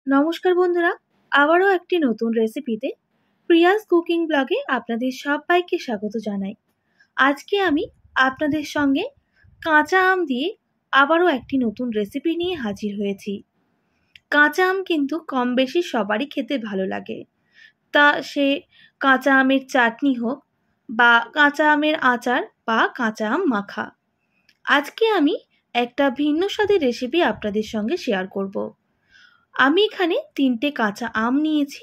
নমস্কার বন্ধুরা, আবারও একটি নতুন রেসিপিতে প্রিয়াস কুকিং ব্লগে আপনাদের সবাইকে স্বাগত জানাই। আজকে আমি আপনাদের সঙ্গে কাঁচা আম দিয়ে আবারও একটি নতুন রেসিপি নিয়ে হাজির হয়েছি। কাঁচা আম কিন্তু কম বেশি সবারই খেতে ভালো লাগে, তা সে কাঁচা আমের চাটনি হোক বা কাঁচা আমের আচার বা কাঁচা আম মাখা। আজকে আমি একটা ভিন্ন স্বাদের রেসিপি আপনাদের সঙ্গে শেয়ার করব। আমি এখানে 3টে কাঁচা আম নিয়েছি।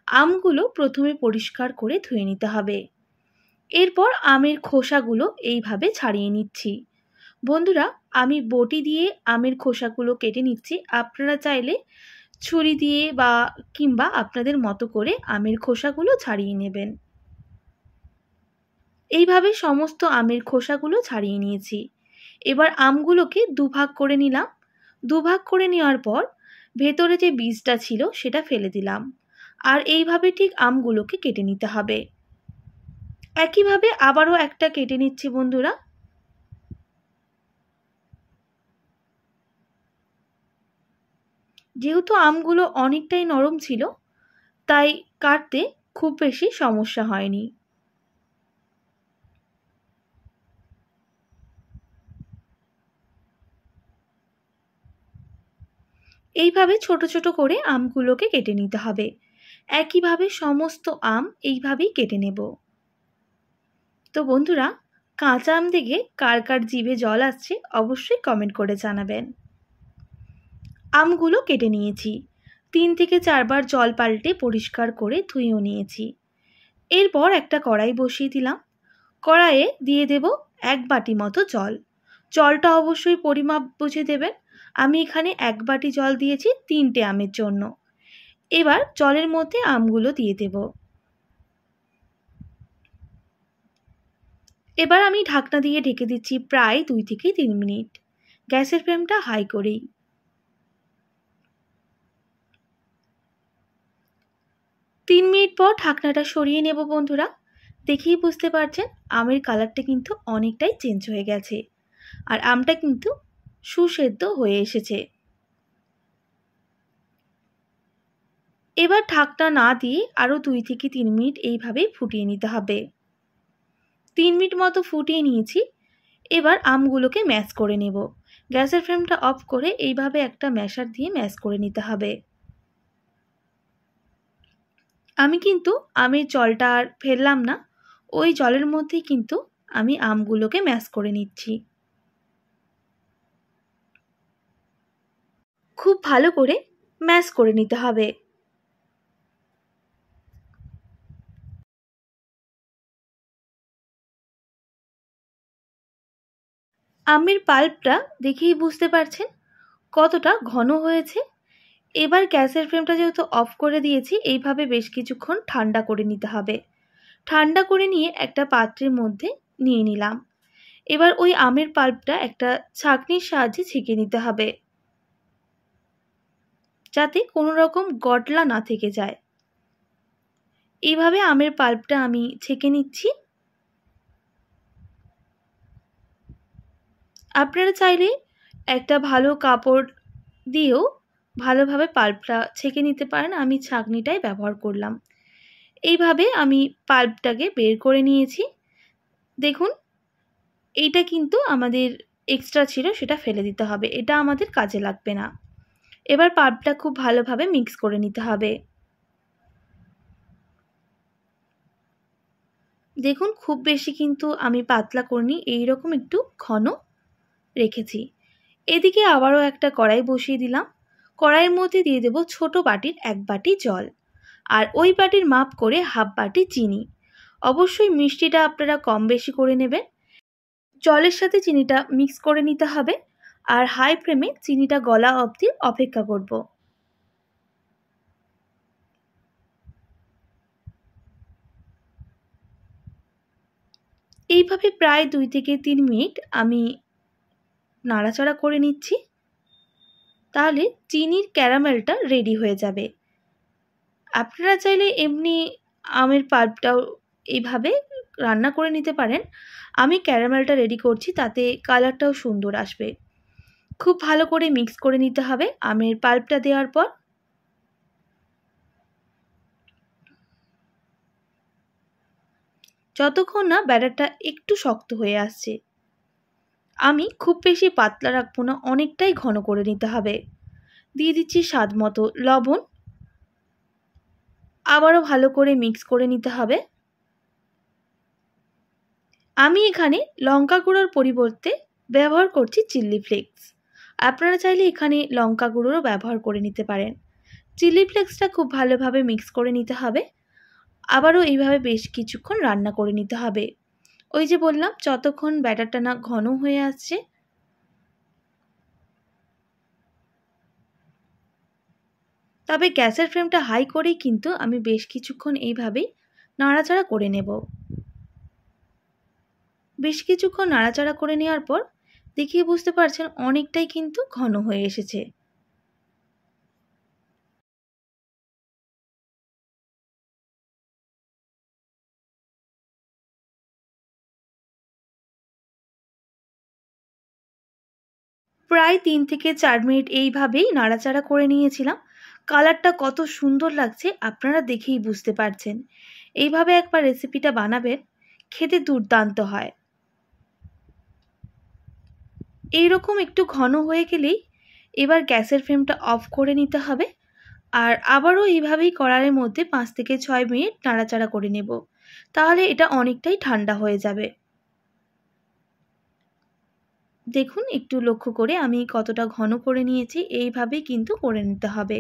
আমগুলো প্রথমে পরিষ্কার করে ধুয়ে নিতে হবে। এরপর আমের খোসাগুলো এইভাবে ছাড়িয়ে নিচ্ছি। বন্ধুরা, আমি বটি দিয়ে আমের খোসাগুলো কেটে নিচ্ছি। আপনারা চাইলে ছুরি দিয়ে বা কিংবা আপনাদের মতো করে আমের খোসাগুলো ছাড়িয়ে নেবেন। এইভাবে সমস্ত আমের খোসাগুলো ছাড়িয়ে নিয়েছি। এবার আমগুলোকে দুভাগ করে নিলাম। দুভাগ করে নেওয়ার পর ভেতরে যে বীজটা ছিল সেটা ফেলে দিলাম। আর এইভাবে ঠিক আমগুলোকে কেটে নিতে হবে। একইভাবে আবারও একটা কেটে নিচ্ছি বন্ধুরা। যেহেতু আমগুলো অনেকটাই নরম ছিল, তাই কাটতে খুব বেশি সমস্যা হয়নি। এইভাবে ছোট ছোট করে আমগুলোকে কেটে নিতে হবে। একইভাবে সমস্ত আম এইভাবেই কেটে নেব। তো বন্ধুরা, কাঁচা আম দেখে কার কার জিভে জল আসছে অবশ্যই কমেন্ট করে জানাবেন। আমগুলো কেটে নিয়েছি। 3 থেকে 4 বার জল পাল্টে পরিষ্কার করে ধুয়েও নিয়েছি। এরপর একটা কড়াই বসিয়ে দিলাম। কড়াইয়ে দিয়ে দেব 1 বাটি মতো জল। জলটা অবশ্যই পরিমাপ বুঝে দেবেন। আমি এখানে 1 বাটি জল দিয়েছি 3টে আমের জন্য। এবার জলের মধ্যে আমগুলো দিয়ে দেব। এবার আমি ঢাকনা দিয়ে ঢেকে দিচ্ছি প্রায় 2 থেকে 3 মিনিট। গ্যাসের ফ্লেমটা হাই করেই। 3 মিনিট পর ঢাকনাটা সরিয়ে নেব বন্ধুরা। দেখেই বুঝতে পারছেন আমের কালারটা কিন্তু অনেকটাই চেঞ্জ হয়ে গেছে। আর আমটা কিন্তু সুসেদ্ধ হয়ে এসেছে। এবার ঢাকনা না দিয়ে আরও 2 থেকে 3 মিনিট এইভাবেই ফুটিয়ে নিতে হবে। 3 মিনিট মতো ফুটিয়ে নিয়েছি। এবার আমগুলোকে ম্যাশ করে নেব। গ্যাসের ফ্লেমটা অফ করে এইভাবে একটা ম্যাশার দিয়ে ম্যাশ করে নিতে হবে। আমি কিন্তু আমের জলটা আর ফেললাম না, ওই জলের মধ্যেই কিন্তু আমি আমগুলোকে ম্যাশ করে নিচ্ছি। খুব ভালো করে ম্যাশ করে নিতে হবে। আমের পাল্পটা দেখেই বুঝতে পারছেন কতটা ঘন হয়েছে। এবার গ্যাসের ফ্লেমটা যেহেতু অফ করে দিয়েছি, এইভাবে বেশ কিছুক্ষণ ঠান্ডা করে নিতে হবে। ঠান্ডা করে নিয়ে একটা পাত্রের মধ্যে নিয়ে নিলাম। এবার ওই আমের পাল্পটা একটা ছাঁকনির সাহায্যে ছেঁকে নিতে হবে, যাতে কোনো রকম গটলা না থেকে যায়। এইভাবে আমের পাল্পটা আমি ছেঁকে নিচ্ছি। আপনারা চাইলে একটা ভালো কাপড় দিয়েও ভালোভাবে পাল্পটা ছেঁকে নিতে পারেন। আমি ছাঁকনিটাই ব্যবহার করলাম। এইভাবে আমি পাল্পটাকে বের করে নিয়েছি। দেখুন, এইটা কিন্তু আমাদের এক্সট্রা ছিল, সেটা ফেলে দিতে হবে। এটা আমাদের কাজে লাগবে না। এবার পাল্পটা খুব ভালোভাবে মিক্স করে নিতে হবে। দেখুন, খুব বেশি কিন্তু আমি পাতলা করিনি, এইরকম একটু ঘন রেখেছি। এদিকে আবারও একটা কড়াই বসিয়ে দিলাম। কড়াইয়ের মধ্যে দিয়ে দেব ছোট বাটির 1 বাটি জল, আর ওই বাটির মাপ করে হাফ বাটি চিনি। অবশ্যই মিষ্টিটা আপনারা কম বেশি করে নেবেন। জলের সাথে চিনিটা মিক্স করে নিতে হবে, আর হাই ফ্লেমে চিনিটা গলা অবধি অপেক্ষা করব। এইভাবে প্রায় 2 থেকে 3 মিনিট আমি নাড়াচাড়া করে নিচ্ছি। তাহলে চিনির ক্যারামেলটা রেডি হয়ে যাবে। আপনারা চাইলে এমনি আমের পাল্পটাও এইভাবে রান্না করে নিতে পারেন। আমি ক্যারামেলটা রেডি করছি, তাতে কালারটাও সুন্দর আসবে। খুব ভালো করে মিক্স করে নিতে হবে আমের পাল্পটা দেওয়ার পর। যতক্ষণ না ব্যাটারটা একটু শক্ত হয়ে আসছে। আমি খুব বেশি পাতলা রাখবো না, অনেকটাই ঘন করে নিতে হবে। দিয়ে দিচ্ছি স্বাদ মতো লবণ। আবারও ভালো করে মিক্স করে নিতে হবে। আমি এখানে লঙ্কা গুঁড়োর পরিবর্তে ব্যবহার করছি চিলি ফ্লেক্স। আপনারা চাইলে এখানে লঙ্কা গুঁড়োরও ব্যবহার করে নিতে পারেন। চিলি ফ্লেক্সটা খুব ভালোভাবে মিক্স করে নিতে হবে। আবারও এইভাবে বেশ কিছুক্ষণ রান্না করে নিতে হবে। ওই যে বললাম, যতক্ষণ ব্যাটারটা না ঘন হয়ে আসছে। তবে গ্যাসের ফ্লেমটা হাই করেই কিন্তু আমি বেশ কিছুক্ষণ এইভাবেই নাড়াচাড়া করে নেব। বেশ কিছুক্ষণ নাড়াচাড়া করে নেওয়ার পর দেখিয়ে বুঝতে পারছেন অনেকটাই কিন্তু ঘন হয়ে এসেছে। প্রায় 3 থেকে 4 মিনিট এইভাবেই নাড়াচাড়া করে নিয়েছিলাম। কালারটা কত সুন্দর লাগছে আপনারা দেখেই বুঝতে পারছেন। এইভাবে একবার রেসিপিটা বানাবেন, খেতে দুর্দান্ত হয়। এইরকম একটু ঘন হয়ে গেলেই এবার গ্যাসের ফ্লেমটা অফ করে নিতে হবে। আর আবারও এইভাবেই কড়াইয়ের মধ্যে 5 থেকে 6 মিনিট নাড়াচাড়া করে নেব। তাহলে এটা অনেকটাই ঠান্ডা হয়ে যাবে। দেখুন, একটু লক্ষ্য করে আমি কতটা ঘন করে নিয়েছি, এইভাবেই কিন্তু করে নিতে হবে।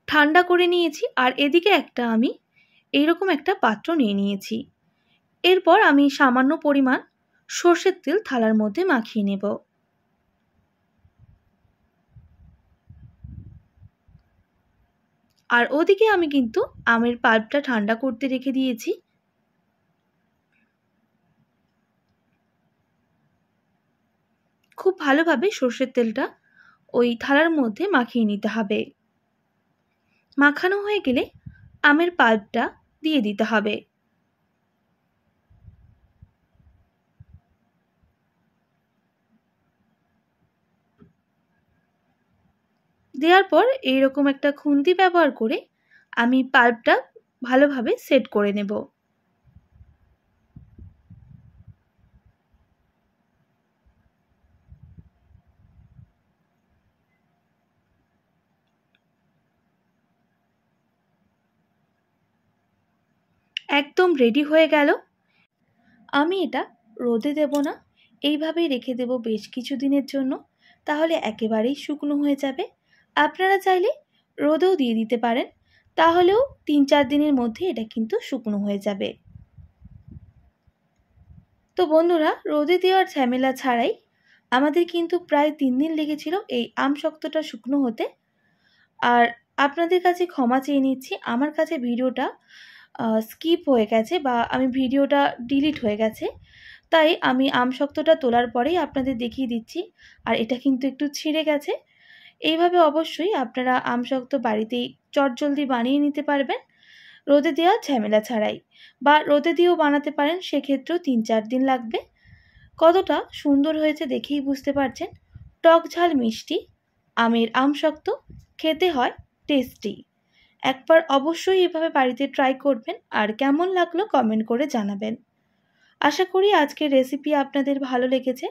ঠান্ডা করে নিয়েছি আর এদিকে আমি এইরকম একটা পাত্র নিয়ে নিয়েছি। এরপর আমি সামান্য পরিমাণ সর্ষের তেল থালার মধ্যে মাখিয়ে নেব। আর ওদিকে আমি কিন্তু আমের পাল্পটা ঠান্ডা করতে রেখে দিয়েছি। খুব ভালোভাবে সর্ষের তেলটা ওই থালার মধ্যে মাখিয়ে নিতে হবে। মাখানো হয়ে গেলে আমের পাল্পটা দিয়ে দিতে হবে। দেওয়ার পর এইরকম একটা খুন্তি ব্যবহার করে আমি পাল্পটা ভালোভাবে সেট করে নেব। একদম রেডি হয়ে গেল। আমি এটা রোদে দেব না, এইভাবেই রেখে দেব বেশ কিছু দিনের জন্য। তাহলে একেবারেই শুকনো হয়ে যাবে। আপনারা চাইলে রোদেও দিয়ে দিতে পারেন, তাহলেও 3-4 দিনের মধ্যে এটা কিন্তু শুকনো হয়ে যাবে। তো বন্ধুরা, রোদে দেওয়ার ঝামেলা ছাড়াই আমাদের কিন্তু প্রায় 3 দিন লেগেছিল এই আমশক্তটা শুকনো হতে। আর আপনাদের কাছে ক্ষমা চেয়ে নিচ্ছি, আমার কাছে ভিডিওটা স্কিপ হয়ে গেছে বা আমি ভিডিওটা ডিলিট হয়ে গেছে। তাই আমি আমশক্তটা তোলার পরেই আপনাদের দেখিয়ে দিচ্ছি। আর এটা কিন্তু একটু ছিঁড়ে গেছে। এইভাবে অবশ্যই আপনারা আমশক্ত বাড়িতেই চটজলদি বানিয়ে নিতে পারবেন, রোদে দেওয়ার ঝামেলা ছাড়াই। বা রোদে দিয়েও বানাতে পারেন, সেক্ষেত্রেও 3-4 দিন লাগবে। কতটা সুন্দর হয়েছে দেখেই বুঝতে পারছেন। টক ঝাল মিষ্টি আমের আমশক্ত, খেতে হয় টেস্টি। একবার অবশ্যই এভাবে বাড়িতে ট্রাই করবেন আর কেমন লাগলো কমেন্ট করে জানাবেন। আশা করি আজকের রেসিপি আপনাদের ভালো লেগেছে।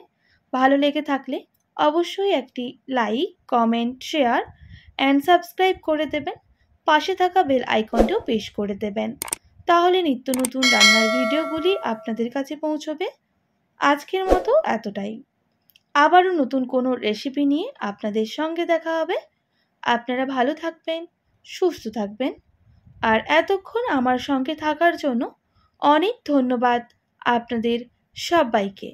ভালো লেগে থাকলে অবশ্যই একটি like, comment, share and subscribe করে দেবেন। পাশে থাকা বেল আইকনটিও প্রেস করে দেবেন। তাহলে নিত্য নতুন রান্নার ভিডিওগুলি আপনাদের কাছে পৌঁছবে। আজকের মতো এতটাই। আবারও নতুন কোনো রেসিপি নিয়ে আপনাদের সঙ্গে দেখা হবে। আপনারা ভালো থাকবেন, সুস্থ থাকবেন। আর এতক্ষণ আমার সঙ্গে থাকার জন্য অনেক ধন্যবাদ আপনাদের সবাইকে।